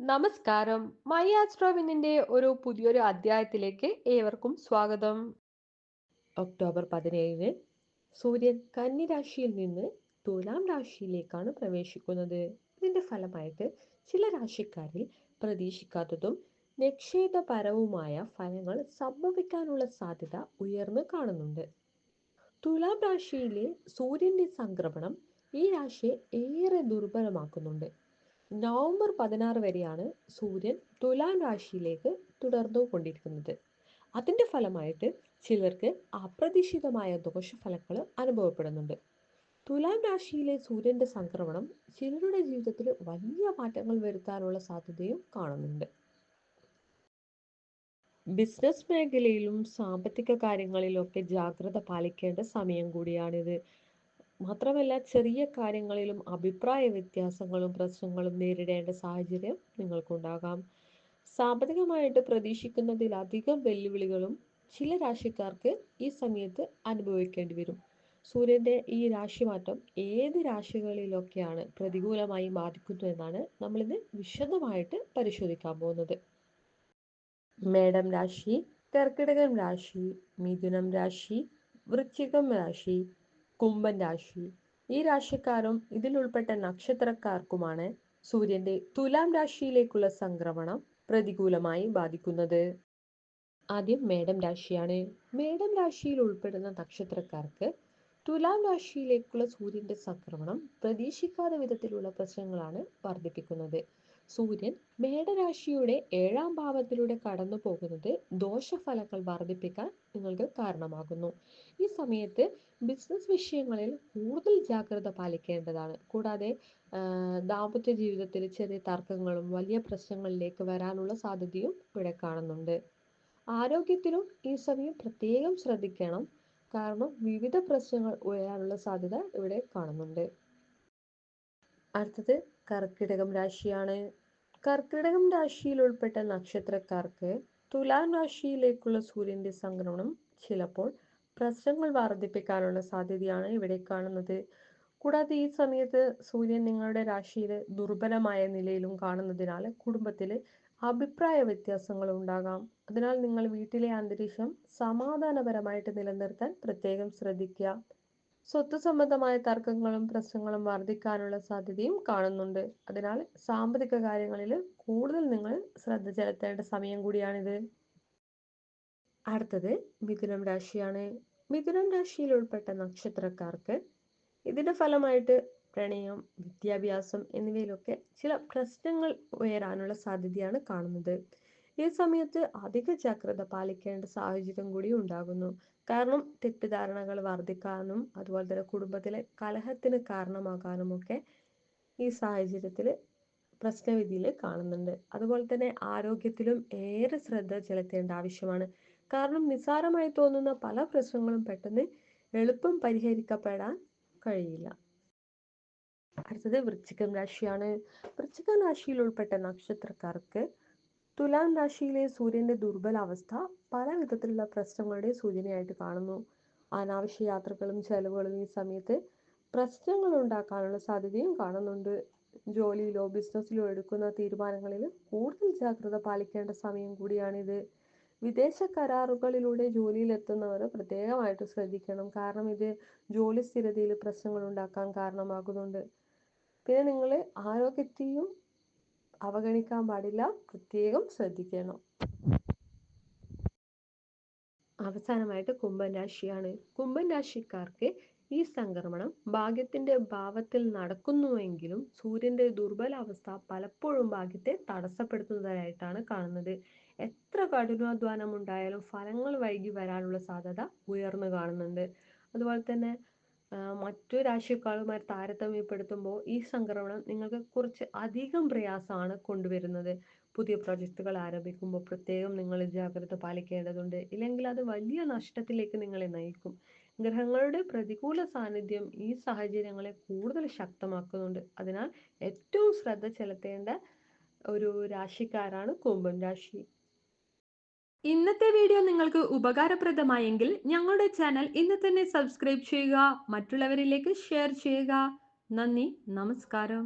നമസ്കാരം. മൈ ആസ്ട്രോവിനിന്റെ ഒരു പുതിയൊരു അധ്യായത്തിലേക്ക് ഏവർക്കും സ്വാഗതം. ഒക്ടോബർ 17 സൂര്യൻ കന്നി രാശിയിൽ നിന്ന് തുലാം രാശിയിലേക്കാണ് പ്രവേശിക്കുന്നത്. ഇതിന്റെ ഫലമായിട്ട് ചില രാശിക്കാരിൽ പ്രതീക്ഷിക്കാത്തതും നിക്ഷേപപരവുമായ ഫലങ്ങൾ സംഭവിക്കാനുള്ള സാധ്യത ഉയർന്നു കാണുന്നുണ്ട്. തുലാം രാശിയിലെ സൂര്യന്റെ സംക്രമണം ഈ രാശിയെ ഏറെ ദുർബലമാക്കുന്നുണ്ട്. നവംബർ 16 വരെയാണ് സൂര്യൻ തുലാം രാശിയിലേക്ക് തുടർന്നുകൊണ്ടിരിക്കുന്നത്. അതിന്റെ ഫലമായിട്ട് ചിലർക്ക് അപ്രതീക്ഷിതമായ ദോഷഫലങ്ങൾ അനുഭവപ്പെടുന്നുണ്ട്. തുലാം രാശിയിലെ സൂര്യന്റെ സംക്രമണം ചിലരുടെ ജീവിതത്തിൽ വലിയ മാറ്റങ്ങൾ വരുത്താനുള്ള സാധ്യതയും കാണുന്നുണ്ട്. ബിസിനസ് മേഖലയിലും സാമ്പത്തിക കാര്യങ്ങളിലൊക്കെ ജാഗ്രത പാലിക്കേണ്ട സമയം കൂടിയാണിത്. മാത്രമല്ല, ചെറിയ കാര്യങ്ങളിലും അഭിപ്രായ വ്യത്യാസങ്ങളും പ്രശ്നങ്ങളും നേരിടേണ്ട സാഹചര്യം നിങ്ങൾക്കുണ്ടാകാം. സാമ്പത്തികമായിട്ട് പ്രതീക്ഷിക്കുന്നതിലധികം വെല്ലുവിളികളും ചില രാശിക്കാർക്ക് ഈ സമയത്ത് അനുഭവിക്കേണ്ടി വരും. സൂര്യന്റെ ഈ രാശിമാറ്റം ഏത് രാശികളിലൊക്കെയാണ് പ്രതികൂലമായി ബാധിക്കുന്നു എന്നാണ് നമ്മളിന്ന് വിശദമായിട്ട് പരിശോധിക്കാൻ പോകുന്നത്. മേടം രാശി, കർക്കിടകം രാശി, മിഥുനം രാശി, വൃശ്ചികം രാശി, കുംഭൻ രാശി, ഈ രാശിക്കാരും ഇതിൽ ഉൾപ്പെട്ട നക്ഷത്രക്കാർക്കുമാണ് സൂര്യന്റെ തുലാം രാശിയിലേക്കുള്ള സംക്രമണം പ്രതികൂലമായി ബാധിക്കുന്നത്. ആദ്യം മേടം രാശിയാണ്. മേടം രാശിയിൽ ഉൾപ്പെടുന്ന നക്ഷത്രക്കാർക്ക് തുലാം രാശിയിലേക്കുള്ള സൂര്യന്റെ സംക്രമണം പ്രതീക്ഷിക്കാത്ത വിധത്തിലുള്ള പ്രശ്നങ്ങളാണ് വർദ്ധിപ്പിക്കുന്നത്. സൂര്യൻ മേടരാശിയുടെ 7ാം ഭാവത്തിലൂടെ കടന്നു പോകുന്നത് ദോഷഫലങ്ങൾ വർദ്ധിപ്പിക്കാൻ നിങ്ങൾക്ക് കാരണമാകുന്നു. ഈ സമയത്ത് ബിസിനസ് വിഷയങ്ങളിൽ കൂടുതൽ ജാഗ്രത പാലിക്കേണ്ടതാണ്. കൂടാതെ ദാമ്പത്യ ജീവിതത്തിൽ ചെറിയ തർക്കങ്ങളും വലിയ പ്രശ്നങ്ങളിലേക്ക് വരാനുള്ള സാധ്യതയും ഇവിടെ കാണുന്നുണ്ട്. ആരോഗ്യത്തിലും ഈ സമയം പ്രത്യേകം ശ്രദ്ധിക്കണം, കാരണം വിവിധ പ്രശ്നങ്ങൾ ഉയരാനുള്ള സാധ്യത ഇവിടെ കാണുന്നുണ്ട്. അടുത്തത് കർക്കിടകം രാശിയാണ്. കർക്കിടകം രാശിയിൽ ഉൾപ്പെട്ട നക്ഷത്രക്കാർക്ക് തുലാം രാശിയിലേക്കുള്ള സൂര്യന്റെ സംക്രമണം ചിലപ്പോൾ പ്രശ്നങ്ങൾ വർദ്ധിപ്പിക്കാനുള്ള സാധ്യതയാണ് ഇവിടെ കാണുന്നത്. കൂടാതെ ഈ സമയത്ത് സൂര്യൻ നിങ്ങളുടെ രാശിയിൽ ദുർബലമായ നിലയിലും കാണുന്നതിനാൽ കുടുംബത്തിൽ അഭിപ്രായ വ്യത്യാസങ്ങൾ ഉണ്ടാകാം. അതിനാൽ നിങ്ങൾ വീട്ടിലെ അന്തരീക്ഷം സമാധാനപരമായിട്ട് നിലനിർത്താൻ പ്രത്യേകം ശ്രദ്ധിക്കുക. സ്വത്ത് സംബന്ധമായ തർക്കങ്ങളും പ്രശ്നങ്ങളും വർദ്ധിക്കാനുള്ള സാധ്യതയും കാണുന്നുണ്ട്. അതിനാൽ സാമ്പത്തിക കാര്യങ്ങളിൽ കൂടുതൽ നിങ്ങൾ ശ്രദ്ധ ചെലുത്തേണ്ട സമയം കൂടിയാണിത്. അടുത്തത് മിഥുനം രാശിയാണ്. മിഥുനം രാശിയിൽ ഉൾപ്പെട്ട നക്ഷത്രക്കാർക്ക് ഇതിന്റെ ഫലമായിട്ട് പ്രണയം, വിദ്യാഭ്യാസം എന്നിവയിലൊക്കെ ചില പ്രശ്നങ്ങൾ ഉയരാനുള്ള സാധ്യതയാണ് കാണുന്നത്. ഈ സമയത്ത് അധിക ജാഗ്രത പാലിക്കേണ്ട സാഹചര്യം കൂടി ഉണ്ടാകുന്നു. കാരണം തെറ്റിദ്ധാരണകൾ വർദ്ധിക്കാനും അതുപോലെ തന്നെ കുടുംബത്തിലെ കലഹത്തിന് കാരണമാകാനും ഒക്കെ ഈ സാഹചര്യത്തിൽ പ്രശ്നവിധിയിൽ കാണുന്നുണ്ട്. അതുപോലെ തന്നെ ആരോഗ്യത്തിലും ഏറെ ശ്രദ്ധ ചെലുത്തേണ്ട ആവശ്യമാണ്. കാരണം നിസ്സാരമായി തോന്നുന്ന പല പ്രശ്നങ്ങളും പെട്ടെന്ന് എളുപ്പം പരിഹരിക്കപ്പെടാൻ കഴിയില്ല. അടുത്തത് വൃശ്ചികം രാശിയാണ്. വൃശ്ചികം രാശിയിൽ ഉൾപ്പെട്ട നക്ഷത്രക്കാർക്ക് തുലാം രാശിയിലെ സൂര്യന്റെ ദുർബലാവസ്ഥ പല വിധത്തിലുള്ള പ്രശ്നങ്ങളുടെ സൂചനയായിട്ട് കാണുന്നു. അനാവശ്യ യാത്രകളും ചെലവുകളും ഈ സമയത്ത് പ്രശ്നങ്ങൾ ഉണ്ടാക്കാനുള്ള സാധ്യതയും കാണുന്നുണ്ട്. ജോലിയിലോ ബിസിനസ്സിലോ എടുക്കുന്ന തീരുമാനങ്ങളിൽ കൂടുതൽ ജാഗ്രത പാലിക്കേണ്ട സമയം കൂടിയാണിത്. വിദേശ കരാറുകളിലൂടെ ജോലിയിൽ എത്തുന്നവർ പ്രത്യേകമായിട്ട് ശ്രദ്ധിക്കണം, കാരണം ഇത് ജോലി സ്ഥിരതയിൽ പ്രശ്നങ്ങൾ ഉണ്ടാക്കാൻ കാരണമാകുന്നുണ്ട്. പിന്നെ നിങ്ങൾ ആരോഗ്യത്തെയും അവഗണിക്കാൻ പാടില്ല, പ്രത്യേകം ശ്രദ്ധിക്കണം. അവസാനമായിട്ട് കുംഭൻ രാശിയാണ്. കുംഭൻ രാശിക്കാർക്ക് ഈ സംക്രമണം ഭാഗ്യത്തിന്റെ ഭാവത്തിൽ നടക്കുന്നുവെങ്കിലും സൂര്യന്റെ ദുർബലാവസ്ഥ പലപ്പോഴും ഭാഗ്യത്തെ തടസ്സപ്പെടുത്തുന്നതായിട്ടാണ് കാണുന്നത്. എത്ര കഠിനാധ്വാനം ഉണ്ടായാലും ഫലങ്ങൾ വൈകി വരാനുള്ള സാധ്യത ഉയർന്നു കാണുന്നുണ്ട്. അതുപോലെ തന്നെ മറ്റു രാശിക്കാരുമായി താരതമ്യപ്പെടുത്തുമ്പോൾ ഈ സംക്രമണം നിങ്ങൾക്ക് കുറച്ച് അധികം പ്രയാസമാണ് കൊണ്ടുവരുന്നത്. പുതിയ പ്രൊജക്റ്റുകൾ ആരംഭിക്കുമ്പോൾ പ്രത്യേകം നിങ്ങൾ ജാഗ്രത പാലിക്കേണ്ടതുണ്ട്, ഇല്ലെങ്കിൽ അത് വലിയ നഷ്ടത്തിലേക്ക് നിങ്ങളെ നയിക്കും. ഗ്രഹങ്ങളുടെ പ്രതികൂല സാന്നിധ്യം ഈ സാഹചര്യങ്ങളെ കൂടുതൽ ശക്തമാക്കുന്നുണ്ട്. അതിനാൽ ഏറ്റവും ശ്രദ്ധ ചെലുത്തേണ്ട ഒരു രാശിക്കാരാണ് കുംഭൻ രാശി. ഇന്നത്തെ വീഡിയോ നിങ്ങൾക്ക് ഉപകാരപ്രദമായെങ്കിൽ ഞങ്ങളുടെ ചാനൽ ഇന്ന് തന്നെ സബ്സ്ക്രൈബ് ചെയ്യുക, മറ്റുള്ളവരിലേക്ക് ഷെയർ ചെയ്യുക. നന്ദി, നമസ്കാരം.